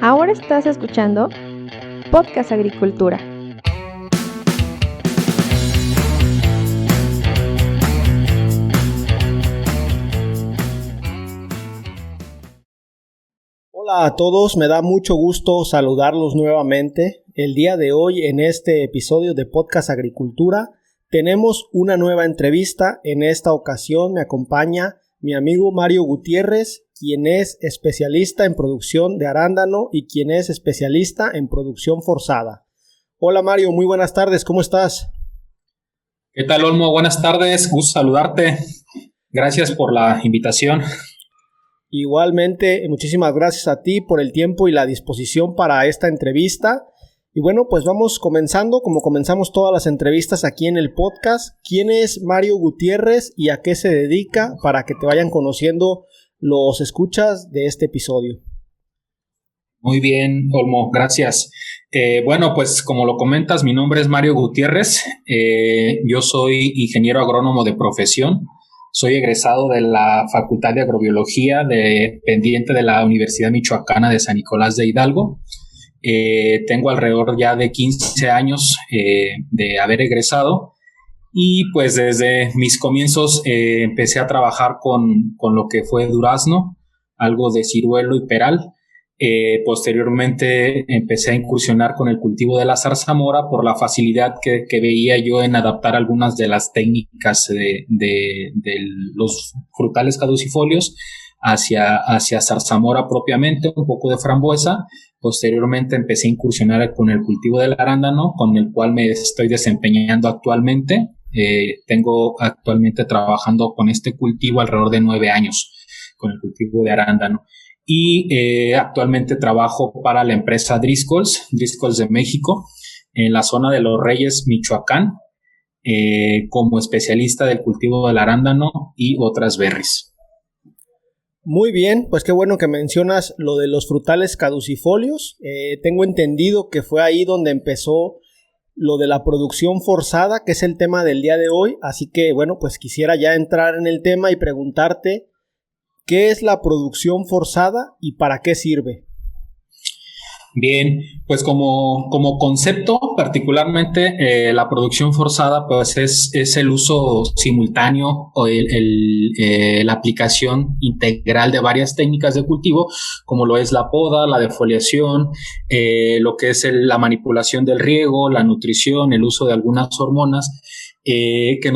Ahora estás escuchando Podcast Agricultura. Hola a todos, me da mucho gusto saludarlos nuevamente. El día de hoy en este episodio de Podcast Agricultura tenemos una nueva entrevista. En esta ocasión me acompaña mi amigo Mario Gutiérrez, quien es especialista en producción de arándano y quien es especialista en producción forzada. Hola Mario, muy buenas tardes, ¿cómo estás? ¿Qué tal, Olmo? Buenas tardes, gusto saludarte. Gracias por la invitación. Igualmente, muchísimas gracias a ti por el tiempo y la disposición para esta entrevista. Y bueno, pues vamos comenzando, como comenzamos todas las entrevistas aquí en el podcast. ¿Quién es Mario Gutiérrez y a qué se dedica para que te vayan conociendo los escuchas de este episodio? Muy bien, Olmo, gracias. Bueno, pues como lo comentas, mi nombre es Mario Gutiérrez. Yo soy ingeniero agrónomo de profesión. Soy egresado de la Facultad de Agrobiología dependiente de la Universidad Michoacana de San Nicolás de Hidalgo. Tengo alrededor ya de 15 años de haber egresado y pues desde mis comienzos empecé a trabajar con lo que fue durazno, algo de ciruelo y peral. Posteriormente empecé a incursionar con el cultivo de la zarzamora por la facilidad que veía yo en adaptar algunas de las técnicas de los frutales caducifolios hacia zarzamora propiamente, un poco de frambuesa. Posteriormente empecé a incursionar con el cultivo del arándano, con el cual me estoy desempeñando actualmente. Tengo actualmente trabajando con este cultivo alrededor de 9 años, con el cultivo de arándano. Y actualmente trabajo para la empresa Driscolls de México, en la zona de Los Reyes, Michoacán, como especialista del cultivo del arándano y otras berries. Muy bien, pues qué bueno que mencionas lo de los frutales caducifolios. Tengo entendido que fue ahí donde empezó lo de la producción forzada, que es el tema del día de hoy. Así que bueno, pues quisiera ya entrar en el tema y preguntarte ¿qué es la producción forzada y para qué sirve? Bien, pues como concepto, particularmente la producción forzada, pues es el uso simultáneo o la aplicación integral de varias técnicas de cultivo, como lo es la poda, la defoliación, lo que es la manipulación del riego, la nutrición, el uso de algunas hormonas, que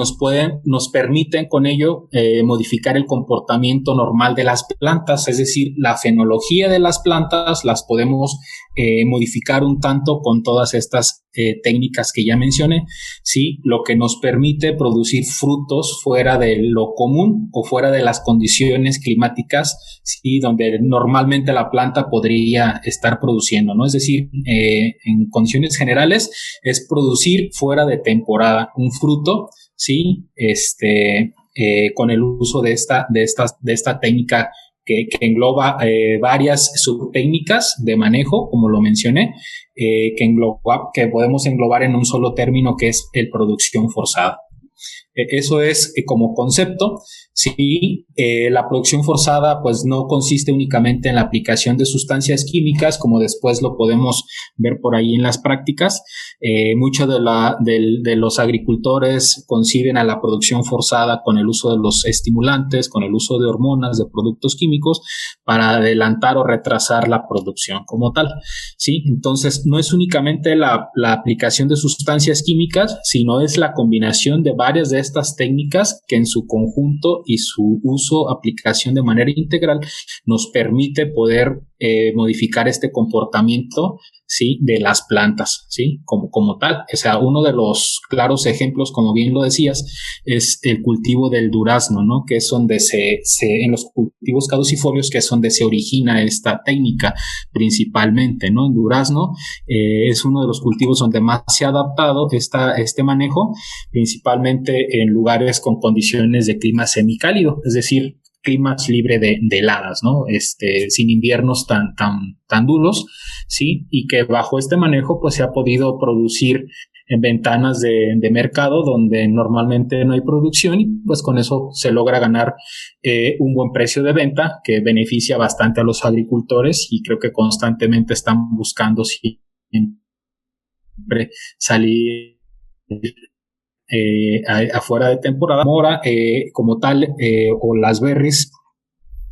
nos permiten con ello modificar el comportamiento normal de las plantas, es decir, la fenología de las plantas las podemos modificar un tanto con todas estas técnicas que ya mencioné, ¿sí? Lo que nos permite producir frutos fuera de lo común o fuera de las condiciones climáticas, ¿sí? Donde normalmente la planta podría estar produciendo, ¿no? Es decir, en condiciones generales es producir fuera de temporada un fruto, ¿sí? Con el uso de esta técnica que engloba varias subtécnicas de manejo, como lo mencioné, que podemos englobar en un solo término, que es el producción forzada. Eso es como concepto. Sí, la producción forzada pues no consiste únicamente en la aplicación de sustancias químicas, como después lo podemos ver por ahí en las prácticas. Muchos de los agricultores conciben a la producción forzada con el uso de los estimulantes, con el uso de hormonas, de productos químicos, para adelantar o retrasar la producción como tal. ¿Sí? Entonces, no es únicamente la aplicación de sustancias químicas, sino es la combinación de varias de estas técnicas que en su conjunto y su uso, aplicación de manera integral, nos permite poder modificar este comportamiento, ¿sí? De las plantas, ¿sí? Como tal. O sea, uno de los claros ejemplos, como bien lo decías, es el cultivo del durazno, ¿no? Que es donde en los cultivos caducifolios, que es donde se origina esta técnica principalmente, ¿no? En durazno es uno de los cultivos donde más se ha adaptado este manejo, principalmente en lugares con condiciones de clima semicálido, es decir, climas libre de heladas, ¿no? Sin inviernos tan duros, ¿sí? Y que bajo este manejo pues se ha podido producir en ventanas de mercado donde normalmente no hay producción, y pues con eso se logra ganar un buen precio de venta que beneficia bastante a los agricultores, y creo que constantemente están buscando siempre salir afuera de temporada. Mora como tal, o las berries,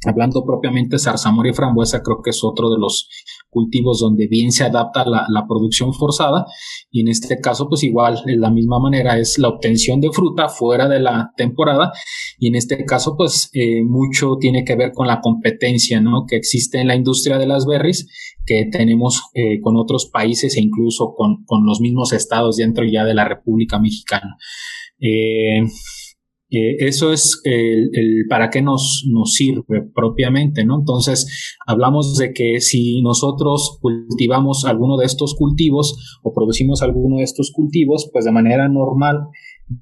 hablando propiamente zarzamora y frambuesa, creo que es otro de los cultivos donde bien se adapta la producción forzada, y en este caso pues igual de la misma manera es la obtención de fruta fuera de la temporada, y en este caso pues mucho tiene que ver con la competencia, ¿no?, que existe en la industria de las berries, que tenemos con otros países e incluso con los mismos estados dentro ya de la República Mexicana. Eso es para qué nos sirve propiamente, ¿no? Entonces, hablamos de que si nosotros cultivamos alguno de estos cultivos o producimos alguno de estos cultivos, pues de manera normal,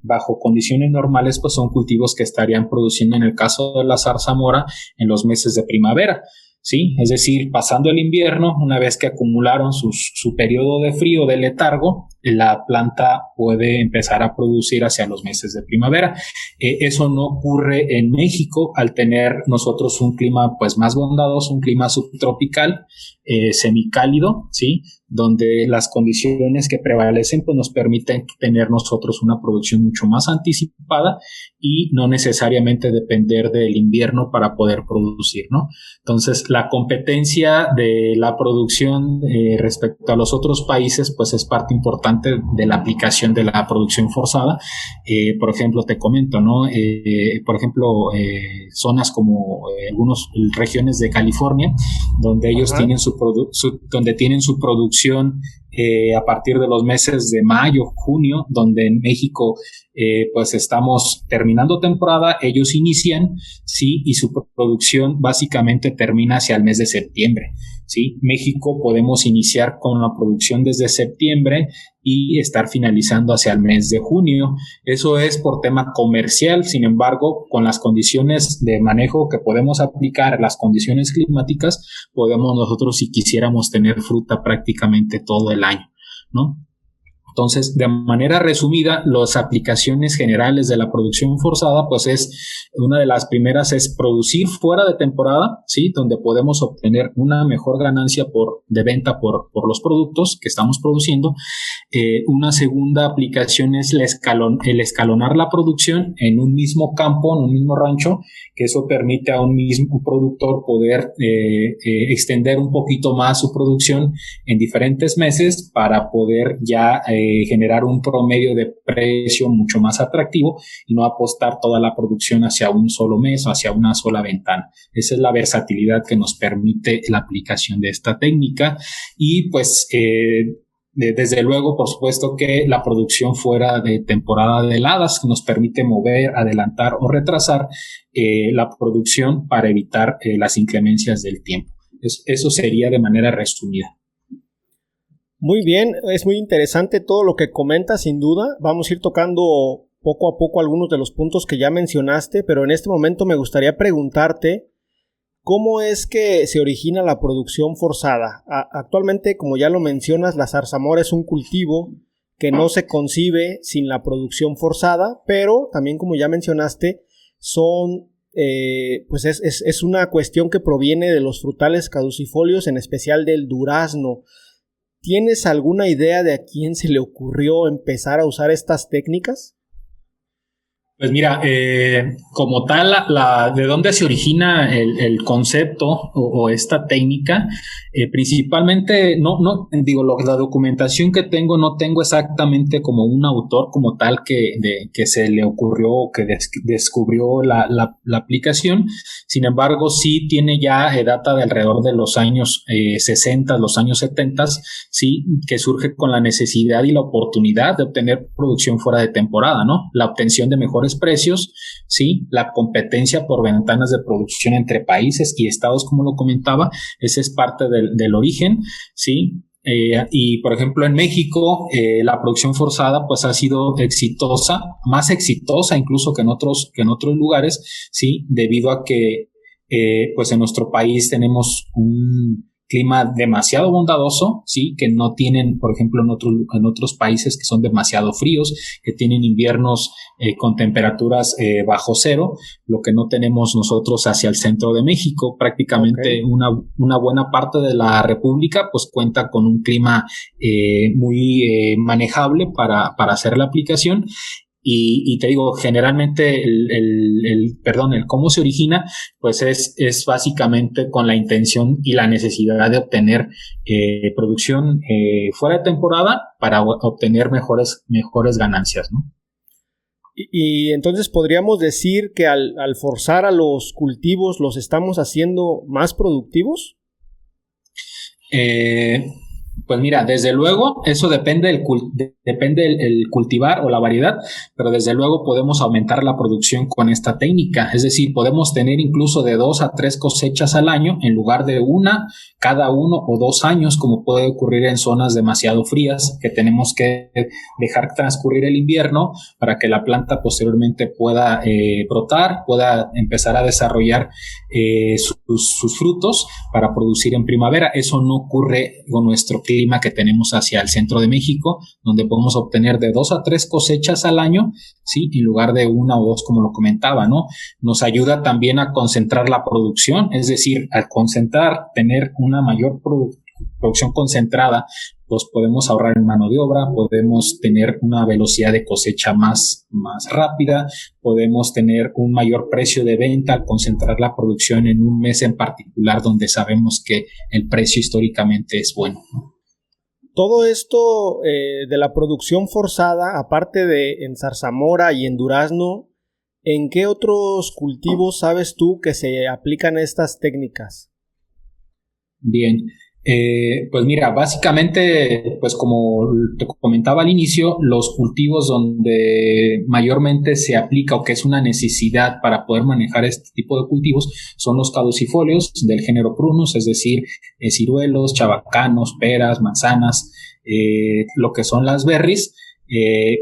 bajo condiciones normales, pues son cultivos que estarían produciendo, en el caso de la zarzamora, en los meses de primavera, ¿sí? Es decir, pasando el invierno, una vez que acumularon su periodo de frío, de letargo, la planta puede empezar a producir hacia los meses de primavera. Eso no ocurre en México, al tener nosotros un clima pues más bondadoso, un clima subtropical, semicálido, ¿sí?, donde las condiciones que prevalecen pues nos permiten tener nosotros una producción mucho más anticipada y no necesariamente depender del invierno para poder producir, ¿no? Entonces, la competencia de la producción respecto a los otros países pues es parte importante de la aplicación de la producción forzada. Por ejemplo, te comento, ¿no? Por ejemplo, zonas como algunas regiones de California, donde ellos tienen donde tienen su producción a partir de los meses de mayo, junio, donde en México pues estamos terminando temporada, ellos inician, sí, y su producción básicamente termina hacia el mes de septiembre, sí. México podemos iniciar con la producción desde septiembre y estar finalizando hacia el mes de junio. Eso es por tema comercial. Sin embargo, con las condiciones de manejo que podemos aplicar, las condiciones climáticas, podemos nosotros, si quisiéramos, tener fruta prácticamente todo el año, ¿no? Entonces, de manera resumida, las aplicaciones generales de la producción forzada, pues es una de las primeras es producir fuera de temporada, ¿sí?, donde podemos obtener una mejor ganancia de venta por los productos que estamos produciendo. Una segunda aplicación es el escalonar la producción en un mismo campo, en un mismo rancho, que eso permite a un mismo productor poder extender un poquito más su producción en diferentes meses para poder ya generar un promedio de precio mucho más atractivo y no apostar toda la producción hacia un solo mes o hacia una sola ventana. Esa es la versatilidad que nos permite la aplicación de esta técnica. Y pues desde luego, por supuesto, que la producción fuera de temporada de heladas nos permite mover, adelantar o retrasar la producción para evitar las inclemencias del tiempo. Eso sería de manera resumida. Muy bien, es muy interesante todo lo que comentas, sin duda. Vamos a ir tocando poco a poco algunos de los puntos que ya mencionaste, pero en este momento me gustaría preguntarte ¿cómo es que se origina la producción forzada? Actualmente, como ya lo mencionas, la zarzamora es un cultivo que no se concibe sin la producción forzada, pero también, como ya mencionaste, pues es una cuestión que proviene de los frutales caducifolios, en especial del durazno. ¿Tienes alguna idea de a quién se le ocurrió empezar a usar estas técnicas? Pues mira, como tal, de dónde se origina el concepto o esta técnica, principalmente, la documentación que tengo, no tengo exactamente como un autor como tal que se le ocurrió o que descubrió la aplicación. Sin embargo, sí tiene ya data de alrededor de los años 60, los años 70, sí, que surge con la necesidad y la oportunidad de obtener producción fuera de temporada, ¿no? La obtención de mejores precios, sí, la competencia por ventanas de producción entre países y estados, como lo comentaba, ese es parte del origen, sí. Y por ejemplo en México la producción forzada pues ha sido exitosa, más exitosa incluso que en otros lugares, sí, debido a que pues en nuestro país tenemos un clima demasiado bondadoso, sí, que no tienen, por ejemplo, en otros países que son demasiado fríos, que tienen inviernos con temperaturas bajo cero, lo que no tenemos nosotros hacia el centro de México. Prácticamente una buena parte de la República pues cuenta con un clima muy manejable para hacer la aplicación. Y te digo, generalmente el cómo se origina, pues es básicamente con la intención y la necesidad de obtener producción fuera de temporada para obtener mejores ganancias, ¿no? Y entonces podríamos decir que al forzar a los cultivos, ¿los estamos haciendo más productivos? Pues mira, desde luego, eso depende el cultivar o la variedad, pero desde luego podemos aumentar la producción con esta técnica. Es decir, podemos tener incluso de 2 a 3 cosechas al año en lugar de una cada 1 o 2 años, como puede ocurrir en zonas demasiado frías, que tenemos que dejar transcurrir el invierno para que la planta posteriormente pueda brotar, pueda empezar a desarrollar sus frutos para producir en primavera. Eso no ocurre con nuestro clima que tenemos hacia el centro de México, donde podemos obtener de 2 a 3 cosechas al año, ¿sí? En lugar de 1 o 2, como lo comentaba, ¿no? Nos ayuda también a concentrar la producción, es decir, al concentrar, tener una mayor producción concentrada, pues podemos ahorrar en mano de obra, podemos tener una velocidad de cosecha más rápida, podemos tener un mayor precio de venta al concentrar la producción en un mes en particular donde sabemos que el precio históricamente es bueno, ¿no? Todo esto de la producción forzada, aparte de en zarzamora y en durazno, ¿en qué otros cultivos sabes tú que se aplican estas técnicas? Bien, pues mira, básicamente, pues como te comentaba al inicio, los cultivos donde mayormente se aplica o que es una necesidad para poder manejar este tipo de cultivos son los caducifolios del género Prunus, es decir, ciruelos, chabacanos, peras, manzanas, lo que son las berries.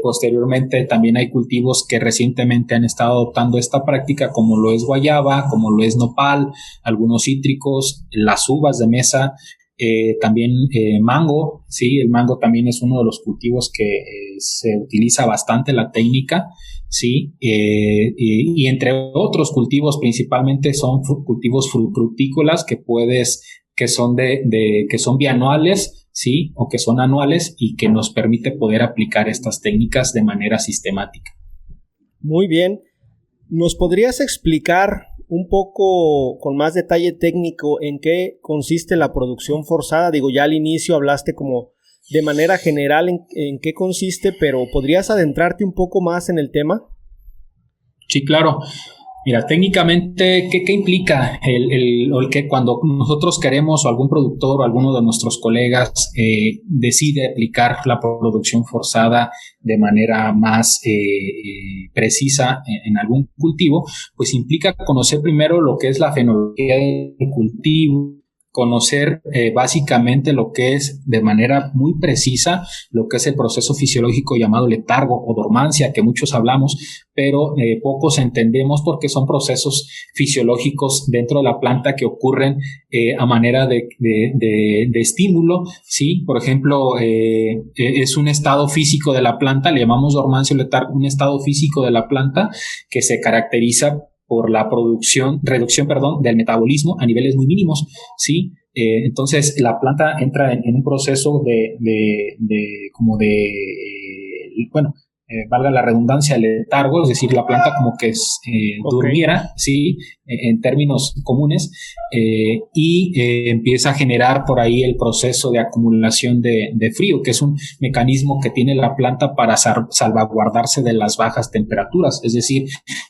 Posteriormente también hay cultivos que recientemente han estado adoptando esta práctica, como lo es guayaba, como lo es nopal, algunos cítricos, las uvas de mesa, también mango, sí, el mango también es uno de los cultivos que se utiliza bastante la técnica, sí, y entre otros cultivos principalmente son cultivos frutícolas que son bianuales, sí, o que son anuales y que nos permite poder aplicar estas técnicas de manera sistemática. Muy bien. ¿Nos podrías explicar un poco con más detalle técnico en qué consiste la producción forzada? Digo, ya al inicio hablaste como de manera general en qué consiste, pero ¿podrías adentrarte un poco más en el tema? Sí, claro. Mira, técnicamente, ¿qué implica el que cuando nosotros queremos o algún productor o alguno de nuestros colegas decide aplicar la producción forzada de manera más precisa en algún cultivo? Pues implica conocer primero lo que es la fenología del cultivo, conocer básicamente lo que es de manera muy precisa lo que es el proceso fisiológico llamado letargo o dormancia, que muchos hablamos, pero pocos entendemos porque son procesos fisiológicos dentro de la planta que ocurren a manera de estímulo, ¿sí? Por ejemplo, es un estado físico de la planta, le llamamos dormancia o letargo, un estado físico de la planta que se caracteriza por la reducción del metabolismo a niveles muy mínimos, ¿sí? Entonces la planta entra en un proceso valga la redundancia, letargo, es decir, la planta como que durmiera, ¿sí? En términos comunes, empieza a generar por ahí el proceso de acumulación de frío, que es un mecanismo que tiene la planta para salvaguardarse de las bajas temperaturas. Es decir,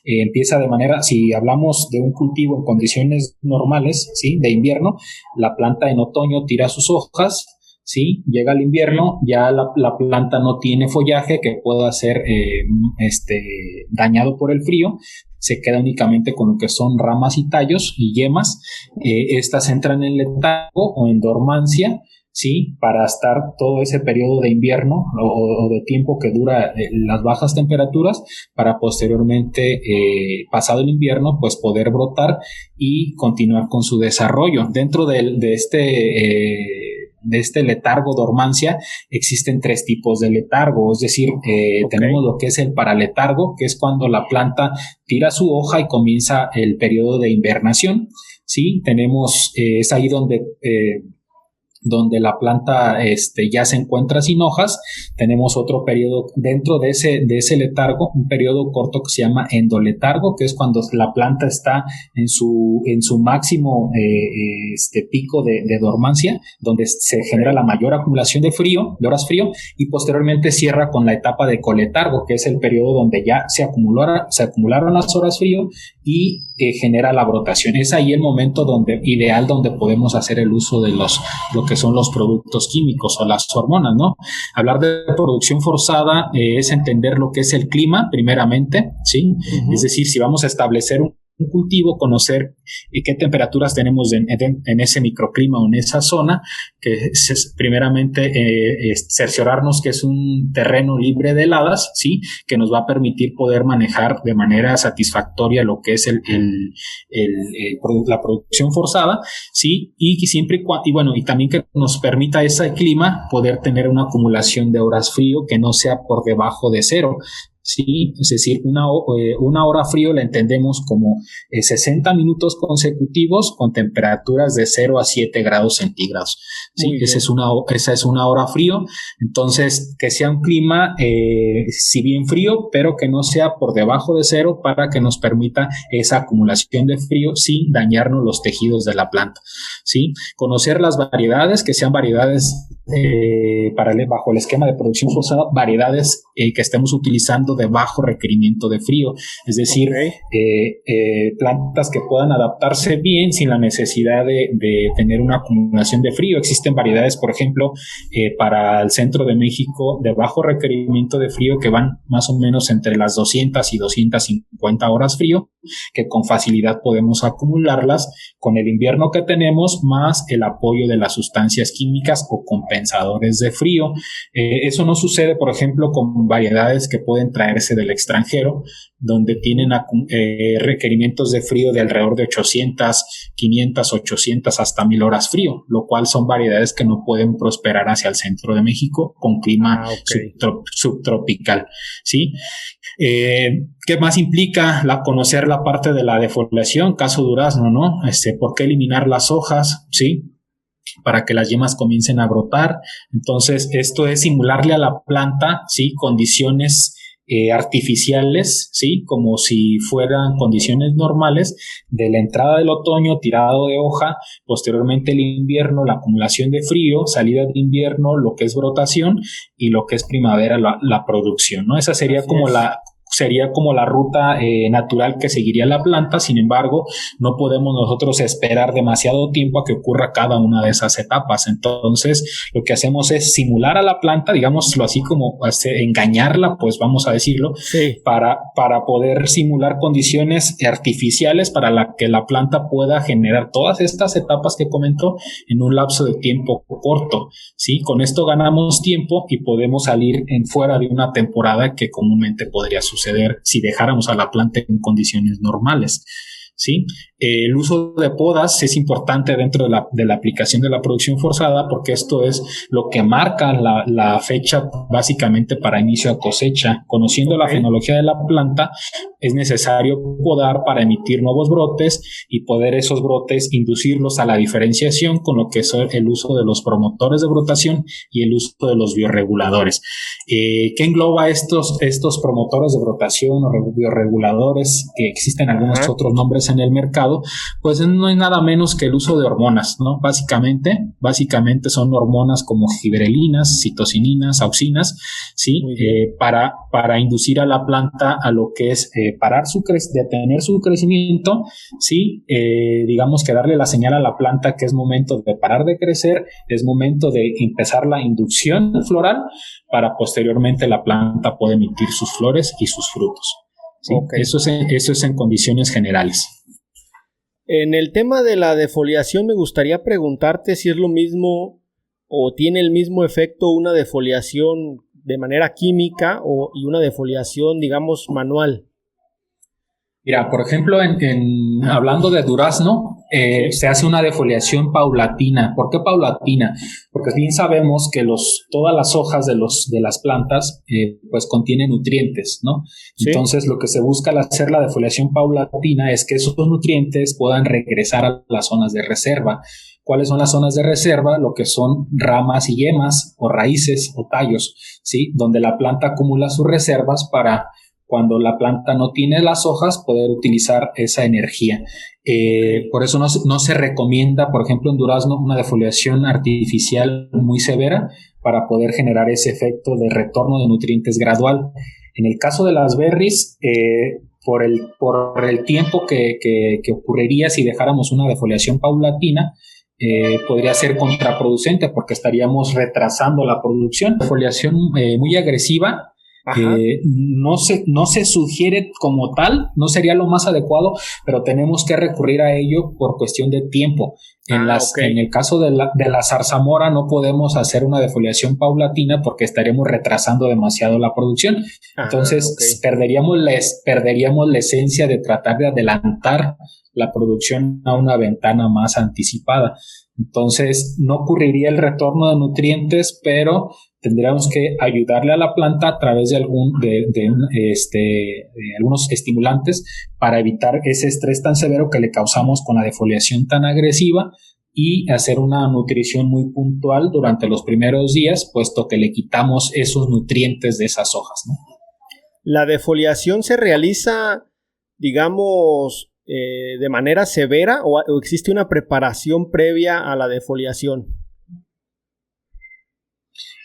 empieza de manera, si hablamos de un cultivo en condiciones normales, ¿sí? De invierno, la planta en otoño tira sus hojas, ¿sí? Llega el invierno, ya la planta no tiene follaje que pueda ser dañado por el frío, se queda únicamente con lo que son ramas y tallos y yemas. Estas entran en letargo o en dormancia, ¿sí? Para estar todo ese periodo de invierno o de tiempo que dura las bajas temperaturas, para posteriormente, pasado el invierno, pues poder brotar y continuar con su desarrollo. Dentro de este letargo dormancia existen 3 tipos de letargo, es decir, tenemos lo que es el paraletargo, que es cuando la planta tira su hoja y comienza el periodo de invernación, ¿sí? Tenemos, es ahí donde la planta ya se encuentra sin hojas. Tenemos otro periodo dentro de ese letargo, un periodo corto que se llama endoletargo, que es cuando la planta está en su máximo pico de dormancia, donde se genera la mayor acumulación de horas frío, y posteriormente cierra con la etapa de coletargo, que es el periodo donde ya se acumularon las horas frío y genera la brotación. Es ahí el momento ideal donde podemos hacer el uso de lo que son los productos químicos o las hormonas, ¿no? Hablar de producción forzada es entender lo que es el clima, primeramente, ¿sí? Uh-huh. Es decir, si vamos a establecer un cultivo, conocer qué temperaturas tenemos en ese microclima o en esa zona, que es primeramente cerciorarnos que es un terreno libre de heladas, ¿sí? Que nos va a permitir poder manejar de manera satisfactoria lo que es la producción forzada, ¿sí? Y también que nos permita ese clima poder tener una acumulación de horas frío que no sea por debajo de 0. Sí, es decir, una hora frío la entendemos como 60 minutos consecutivos con temperaturas de 0 a 7 grados centígrados. Sí, esa es una hora frío. Entonces, que sea un clima, si bien frío, pero que no sea por debajo de 0 para que nos permita esa acumulación de frío sin dañarnos los tejidos de la planta. Sí, conocer las variedades, que sean variedades bajo el esquema de producción forzada, variedades que estemos utilizando de bajo requerimiento de frío, es decir, plantas que puedan adaptarse bien sin la necesidad de tener una acumulación de frío. Existen variedades, por ejemplo, para el centro de México de bajo requerimiento de frío que van más o menos entre las 200 y 250 horas frío, que con facilidad podemos acumularlas con el invierno que tenemos, más el apoyo de las sustancias químicas o compensadores de frío. Eso no sucede, por ejemplo, con variedades que pueden traerse del extranjero, donde tienen requerimientos de frío de alrededor de 800, 500, 800 hasta 1000 horas frío, lo cual son variedades que no pueden prosperar hacia el centro de México con clima subtropical, ¿sí? ¿Qué más implica conocer la parte de la defoliación? Caso durazno, ¿no? ¿Por qué eliminar las hojas? ¿Sí? Para que las yemas comiencen a brotar. Entonces, esto es simularle a la planta, ¿sí? Condiciones artificiales, ¿sí? Como si fueran condiciones normales de la entrada del otoño, tirado de hoja, posteriormente el invierno, la acumulación de frío, salida de invierno, lo que es brotación, y lo que es primavera, la producción, ¿no? Esa sería como la ruta natural que seguiría la planta. Sin embargo, no podemos nosotros esperar demasiado tiempo a que ocurra cada una de esas etapas. Entonces, lo que hacemos es simular a la planta, digámoslo así, como engañarla, pues vamos a decirlo, sí, para poder simular condiciones artificiales para que la planta pueda generar todas estas etapas que comentó en un lapso de tiempo corto, ¿sí? Con esto ganamos tiempo y podemos salir fuera de una temporada que comúnmente podría suceder si dejáramos a la planta en condiciones normales, ¿sí? El uso de podas es importante dentro de la aplicación de la producción forzada, porque esto es lo que marca la fecha básicamente para inicio de cosecha. Conociendo la fenología de la planta, es necesario podar para emitir nuevos brotes y poder esos brotes inducirlos a la diferenciación con lo que es el uso de los promotores de brotación y el uso de los bioreguladores. ¿Qué engloba estos promotores de brotación o bioreguladores, que existen algunos otros nombres en el mercado? Pues no es nada menos que el uso de hormonas, ¿no? Básicamente son hormonas como giberelinas, citocininas, auxinas, ¿sí? Para inducir a la planta a lo que es detener su crecimiento, ¿sí? Digamos que darle la señal a la planta que es momento de parar de crecer, es momento de empezar la inducción floral, para posteriormente la planta pueda emitir sus flores y sus frutos, ¿sí? Eso es en condiciones generales. En el tema de la defoliación me gustaría preguntarte si es lo mismo o tiene el mismo efecto una defoliación de manera química y una defoliación, digamos, manual? Mira, por ejemplo, hablando de durazno, se hace una defoliación paulatina. ¿Por qué paulatina? Porque bien sabemos que todas las hojas de las plantas pues contienen nutrientes, ¿no? Sí. Entonces, lo que se busca al hacer la defoliación paulatina es que esos nutrientes puedan regresar a las zonas de reserva. ¿Cuáles son las zonas de reserva? Lo que son ramas y yemas o raíces o tallos, ¿sí? Donde la planta acumula sus reservas para cuando la planta no tiene las hojas, poder utilizar esa energía. Por eso no se recomienda, por ejemplo, en durazno, una defoliación artificial muy severa para poder generar ese efecto de retorno de nutrientes gradual. En el caso de las berries, por el tiempo que ocurriría si dejáramos una defoliación paulatina, podría ser contraproducente porque estaríamos retrasando la producción. Defoliación muy agresiva. No se sugiere como tal, no sería lo más adecuado, pero tenemos que recurrir a ello por cuestión de tiempo. En el caso de la zarzamora no podemos hacer una defoliación paulatina porque estaríamos retrasando demasiado la producción. Entonces perderíamos la esencia de tratar de adelantar la producción a una ventana más anticipada. Entonces no ocurriría el retorno de nutrientes, pero tendríamos que ayudarle a la planta a través de algunos estimulantes para evitar ese estrés tan severo que le causamos con la defoliación tan agresiva y hacer una nutrición muy puntual durante los primeros días, puesto que le quitamos esos nutrientes de esas hojas, ¿no? ¿La defoliación se realiza, digamos, de manera severa o existe una preparación previa a la defoliación?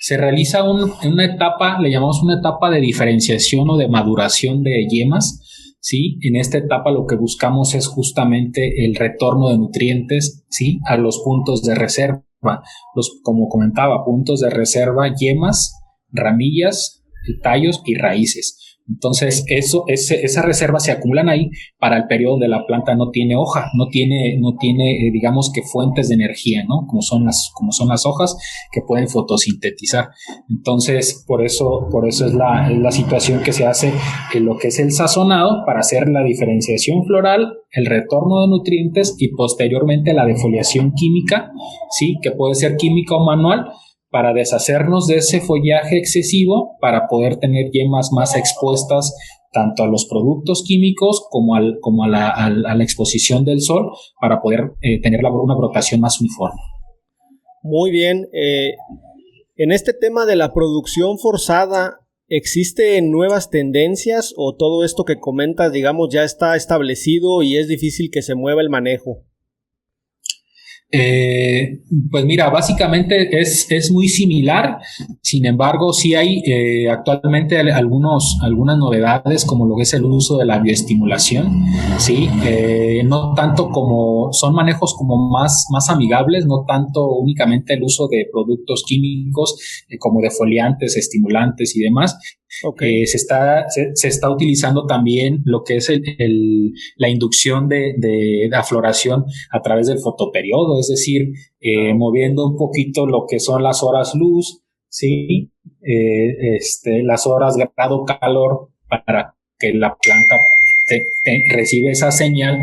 Se realiza una etapa, le llamamos una etapa de diferenciación o de maduración de yemas, ¿sí? En esta etapa lo que buscamos es justamente el retorno de nutrientes, ¿sí? A los puntos de reserva, como comentaba, puntos de reserva, yemas, ramillas, tallos y raíces. Entonces, esas reservas se acumulan ahí para el periodo donde la planta no tiene hoja, no tiene digamos que fuentes de energía, ¿no? Como son las hojas que pueden fotosintetizar. Entonces, por eso es la situación que se hace en lo que es el sazonado para hacer la diferenciación floral, el retorno de nutrientes y posteriormente la defoliación química, ¿sí? Que puede ser química o manual, para deshacernos de ese follaje excesivo, para poder tener yemas más expuestas tanto a los productos químicos como a la exposición del sol, para poder tener una brotación más uniforme. Muy bien. En este tema de la producción forzada, ¿existen nuevas tendencias o todo esto que comentas, digamos, ya está establecido y es difícil que se mueva el manejo? Pues mira, básicamente es muy similar. Sin embargo, sí hay actualmente algunas novedades, como lo que es el uso de la bioestimulación, sí, no tanto como son manejos como más amigables, no tanto únicamente el uso de productos químicos como defoliantes, estimulantes y demás. Okay. Se está utilizando también lo que es la inducción de afloración a través del fotoperiodo, es decir, moviendo un poquito lo que son las horas luz, ¿sí? Las horas grado calor, para que la planta reciba esa señal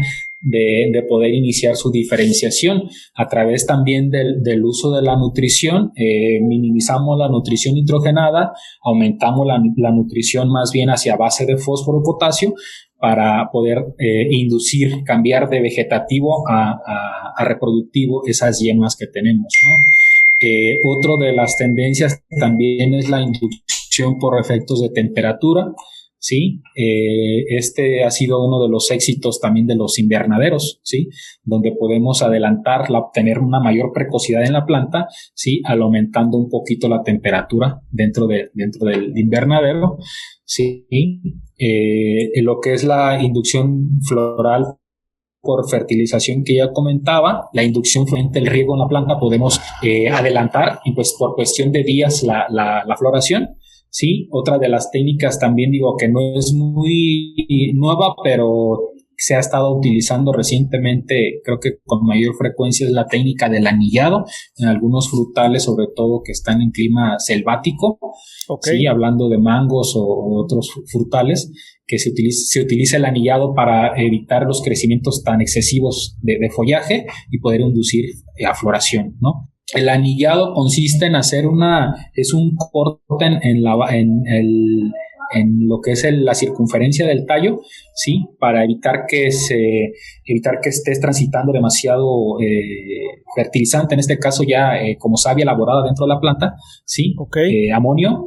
de poder iniciar su diferenciación. A través también del uso de la nutrición, minimizamos la nutrición nitrogenada, aumentamos la nutrición más bien hacia base de fósforo, potasio, para poder cambiar de vegetativo a reproductivo esas yemas que tenemos, ¿no? Otro de las tendencias también es la inducción por efectos de temperatura. Sí, este ha sido uno de los éxitos también de los invernaderos, sí, donde podemos obtener una mayor precocidad en la planta, sí, al aumentando un poquito la temperatura dentro del invernadero, sí. Lo que es la inducción floral por fertilización que ya comentaba, la inducción frente al riego en la planta podemos adelantar, y pues por cuestión de días la floración. Sí, otra de las técnicas también digo que no es muy nueva, pero se ha estado utilizando recientemente, creo que con mayor frecuencia, es la técnica del anillado en algunos frutales, sobre todo que están en clima selvático, ¿sí? Hablando de mangos o otros frutales, que se utiliza el anillado para evitar los crecimientos tan excesivos de follaje y poder inducir a floración, ¿no? El anillado consiste en hacer es un corte en lo que es la circunferencia del tallo, ¿sí? Para evitar que estés transitando demasiado fertilizante, en este caso ya como savia elaborada dentro de la planta, ¿sí? Amonio,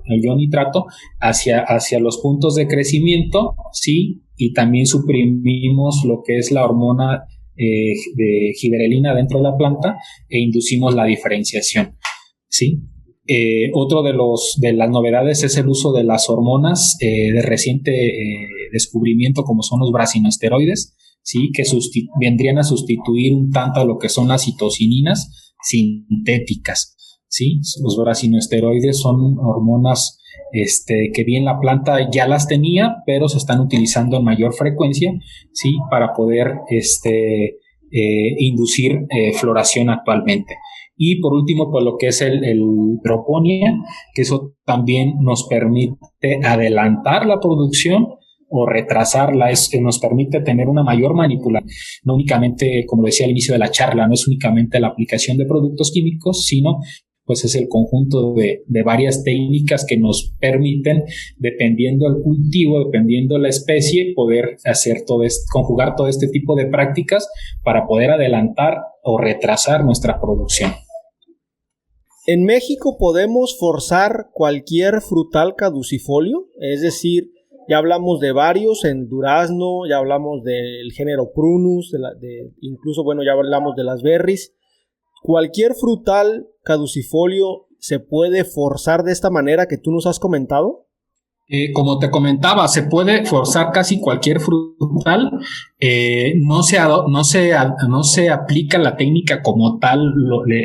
el ion nitrato, hacia los puntos de crecimiento, ¿sí? Y también suprimimos lo que es la hormona de giberelina dentro de la planta e inducimos la diferenciación, ¿sí? Otro de las novedades es el uso de las hormonas de reciente descubrimiento, como son los brasinoesteroides, ¿sí? Que vendrían a sustituir un tanto a lo que son las citocininas sintéticas, ¿sí? Los brasinoesteroides son hormonas que bien la planta ya las tenía, pero se están utilizando en mayor frecuencia, ¿sí? Para poder inducir floración actualmente. Y por último, pues lo que es el hidroponía, que eso también nos permite adelantar la producción o retrasarla, nos permite tener una mayor manipulación, no únicamente, como decía al inicio de la charla, no es únicamente la aplicación de productos químicos, sino pues es el conjunto de varias técnicas que nos permiten, dependiendo del cultivo, dependiendo de la especie, poder hacer conjugar todo este tipo de prácticas para poder adelantar o retrasar nuestra producción. ¿En México podemos forzar cualquier frutal caducifolio? Es decir, ya hablamos de varios, en durazno, ya hablamos del género Prunus, incluso, bueno, ya hablamos de las berries. ¿Cualquier frutal caducifolio se puede forzar de esta manera que tú nos has comentado? Como te comentaba, se puede forzar casi cualquier frutal. No se aplica la técnica como tal,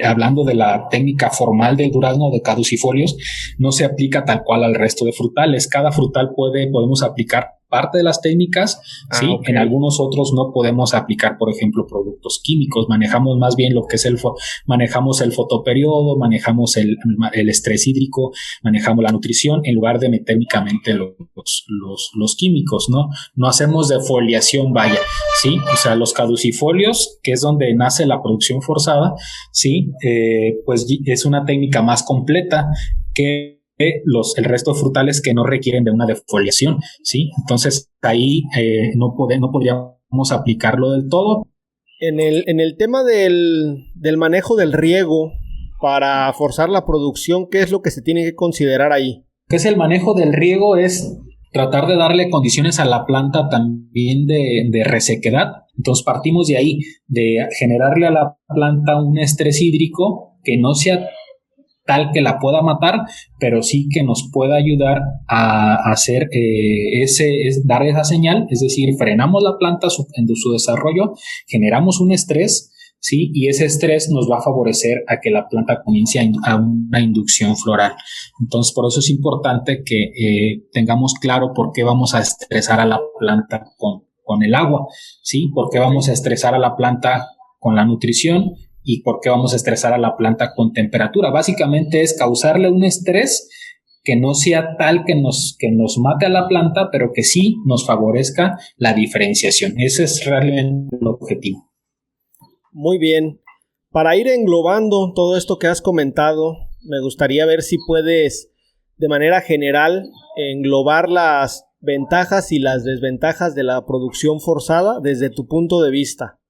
hablando de la técnica formal del durazno de caducifolios, no se aplica tal cual al resto de frutales. Cada frutal podemos aplicar parte de las técnicas, ¿sí? En algunos otros no podemos aplicar, por ejemplo, productos químicos. Manejamos más bien lo que es manejamos el fotoperiodo, manejamos el estrés hídrico, manejamos la nutrición, en lugar de meter únicamente los químicos, ¿no? No hacemos defoliación, vaya, ¿sí? O sea, los caducifolios, que es donde nace la producción forzada, ¿sí? Pues es una técnica más completa que el resto de frutales que no requieren de una defoliación, ¿sí? Entonces ahí no podríamos aplicarlo del todo. En el tema del manejo del riego para forzar la producción, ¿qué es lo que se tiene que considerar ahí? ¿Qué es el manejo del riego? Es tratar de darle condiciones a la planta también de resequedad. Entonces partimos de ahí, de generarle a la planta un estrés hídrico que no sea tal que la pueda matar, pero sí que nos pueda ayudar a hacer dar esa señal, es decir, frenamos la planta en su desarrollo, generamos un estrés, ¿sí? Y ese estrés nos va a favorecer a que la planta comience a una inducción floral. Entonces, por eso es importante que tengamos claro por qué vamos a estresar a la planta con el agua, ¿sí? ¿Por qué vamos a estresar a la planta con la nutrición? ¿Y por qué vamos a estresar a la planta con temperatura? Básicamente es causarle un estrés que no sea tal que nos mate a la planta, pero que sí nos favorezca la diferenciación. Ese es realmente el objetivo. Muy bien. Para ir englobando todo esto que has comentado, me gustaría ver si puedes, de manera general, englobar las ventajas y las desventajas de la producción forzada desde tu punto de vista.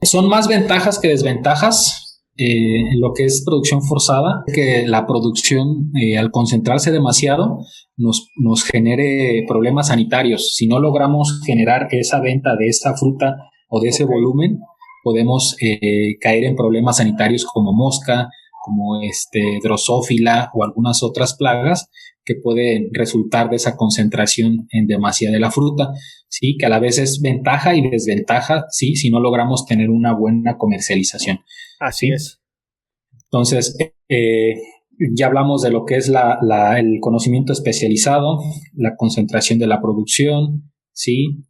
Son más ventajas que desventajas en lo que es producción forzada, que la producción al concentrarse demasiado nos genere problemas sanitarios. Si no logramos generar esa venta de esa fruta o de ese volumen, podemos caer en problemas sanitarios como mosca, como drosófila o algunas otras plagas que pueden resultar de esa concentración en demasía de la fruta, ¿sí? Que a la vez es ventaja y desventaja, ¿sí? Si no logramos tener una buena comercialización. Así es. Entonces, ya hablamos de lo que es el conocimiento especializado, la concentración de la producción, ¿sí?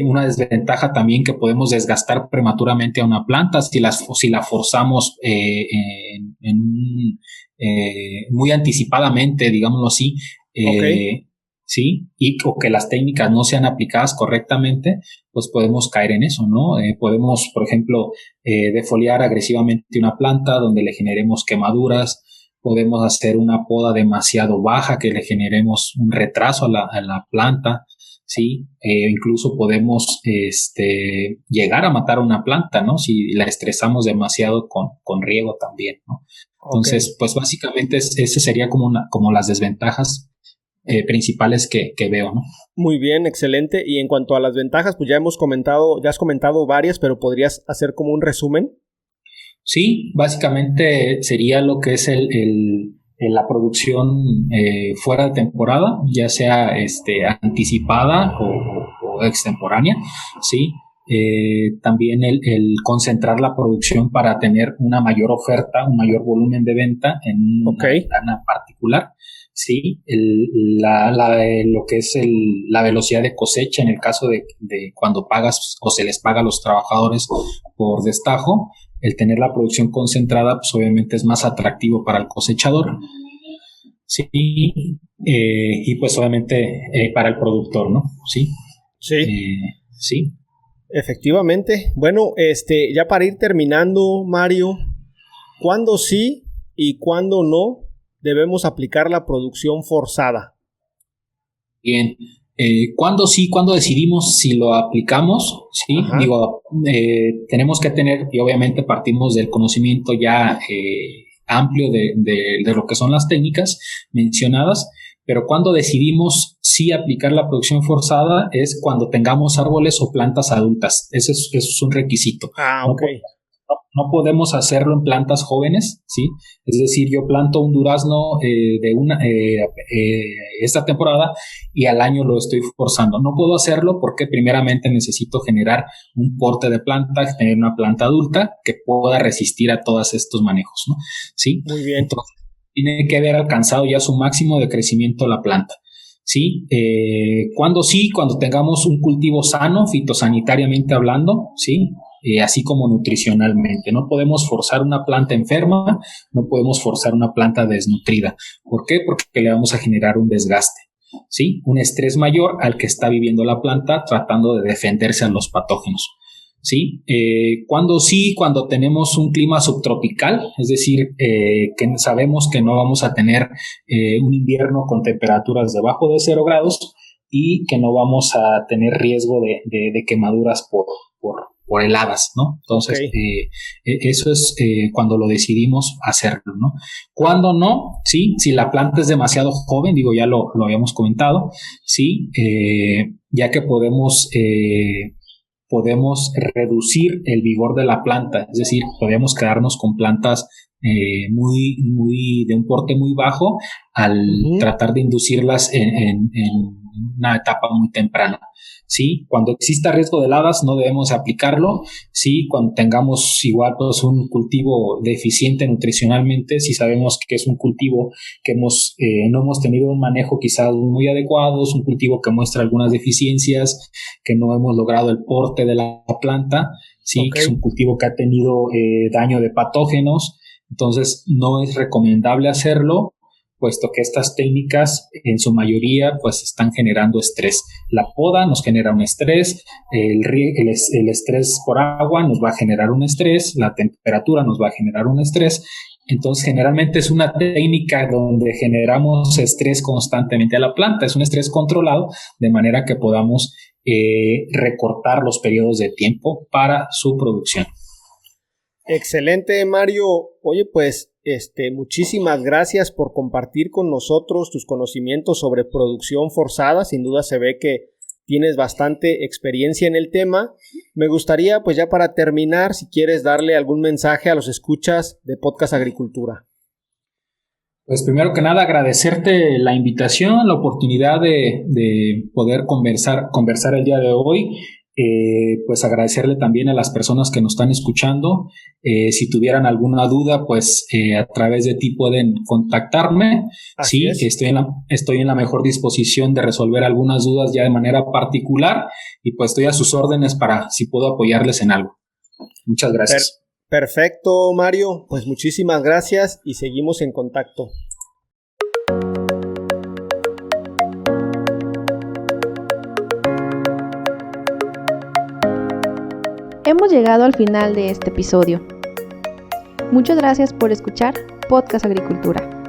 Una desventaja también que podemos desgastar prematuramente a una planta si la forzamos muy anticipadamente, digámoslo así, Ok. ¿sí? O que las técnicas no sean aplicadas correctamente, pues podemos caer en eso, ¿no? Podemos, por ejemplo, defoliar agresivamente una planta donde le generemos quemaduras. Podemos hacer una poda demasiado baja que le generemos un retraso a la planta, ¿sí? Incluso podemos llegar a matar a una planta, ¿no? Si la estresamos demasiado con riego también, ¿no? Ok. Entonces, pues básicamente ese sería como las desventajas principales que veo, ¿no? Muy bien, excelente. Y en cuanto a las ventajas, pues ya has comentado varias, pero podrías hacer como un resumen. Sí, básicamente sería lo que es la producción fuera de temporada, ya sea anticipada o extemporánea, ¿sí? También el concentrar la producción para tener una mayor oferta, un mayor volumen de venta en Ok. una ventana particular, ¿sí? Lo que es la velocidad de cosecha en el caso de cuando pagas o se les paga a los trabajadores por destajo. El tener la producción concentrada, pues obviamente es más atractivo para el cosechador, sí, y pues obviamente para el productor, ¿no? Sí, Sí, sí. efectivamente. Bueno, ya para ir terminando, Mario, ¿cuándo sí y cuándo no debemos aplicar la producción forzada? Bien. ¿Cuándo sí, cuándo decidimos si lo aplicamos? Sí, Ajá. digo, tenemos que tener, y obviamente partimos del conocimiento ya amplio de lo que son las técnicas mencionadas, pero cuando decidimos sí aplicar la producción forzada es cuando tengamos árboles o plantas adultas. Eso es un requisito. Ah, No, ok. no podemos hacerlo en plantas jóvenes, ¿sí? Es decir, yo planto un durazno esta temporada y al año lo estoy forzando. No puedo hacerlo porque primeramente necesito generar un porte de planta, tener una planta adulta que pueda resistir a todos estos manejos, ¿no? ¿Sí? Muy bien. Entonces, tiene que haber alcanzado ya su máximo de crecimiento la planta. ¿Sí? Cuando tengamos un cultivo sano, fitosanitariamente hablando, ¿sí? Así como nutricionalmente. No podemos forzar una planta enferma, no podemos forzar una planta desnutrida. ¿Por qué? Porque le vamos a generar un desgaste, ¿sí? Un estrés mayor al que está viviendo la planta tratando de defenderse a los patógenos. ¿Sí? Cuando tenemos un clima subtropical, es decir, que sabemos que no vamos a tener un invierno con temperaturas debajo de 0 grados y que no vamos a tener riesgo de quemaduras por heladas, ¿no? Ok. Entonces, eso es cuando lo decidimos hacerlo, ¿no? Cuando no, ¿sí? Si la planta es demasiado joven, digo, ya lo habíamos comentado, ¿sí? Ya que podemos reducir el vigor de la planta, es decir, podemos quedarnos con plantas de un porte muy bajo al Ujú. tratar de inducirlas en una etapa muy temprana. ¿Sí? Cuando exista riesgo de heladas no debemos aplicarlo. ¿Sí? Cuando tengamos igual pues, un cultivo deficiente nutricionalmente, si sabemos que es un cultivo que no hemos tenido un manejo quizás muy adecuado, es un cultivo que muestra algunas deficiencias, que no hemos logrado el porte de la planta, ¿sí? Ok. Que es un cultivo que ha tenido daño de patógenos, entonces no es recomendable hacerlo, puesto que estas técnicas en su mayoría pues están generando estrés. La poda nos genera un estrés, el estrés por agua nos va a generar un estrés, la temperatura nos va a generar un estrés. Entonces, generalmente es una técnica donde generamos estrés constantemente a la planta, es un estrés controlado, de manera que podamos recortar los periodos de tiempo para su producción. Excelente, Mario. Oye, pues, muchísimas gracias por compartir con nosotros tus conocimientos sobre producción forzada. Sin duda se ve que tienes bastante experiencia en el tema. Me gustaría, pues ya para terminar, si quieres darle algún mensaje a los escuchas de Podcast Agricultura. Pues primero que nada agradecerte la invitación, la oportunidad de poder conversar el día de hoy. pues agradecerle también a las personas que nos están escuchando. Si tuvieran alguna duda, pues a través de ti pueden contactarme. Así Sí, es. estoy en la mejor disposición de resolver algunas dudas ya de manera particular y pues estoy a sus órdenes para si puedo apoyarles en algo. Muchas gracias. Perfecto, Mario. Pues muchísimas gracias y seguimos en contacto. Hemos llegado al final de este episodio. Muchas gracias por escuchar Podcast Agricultura.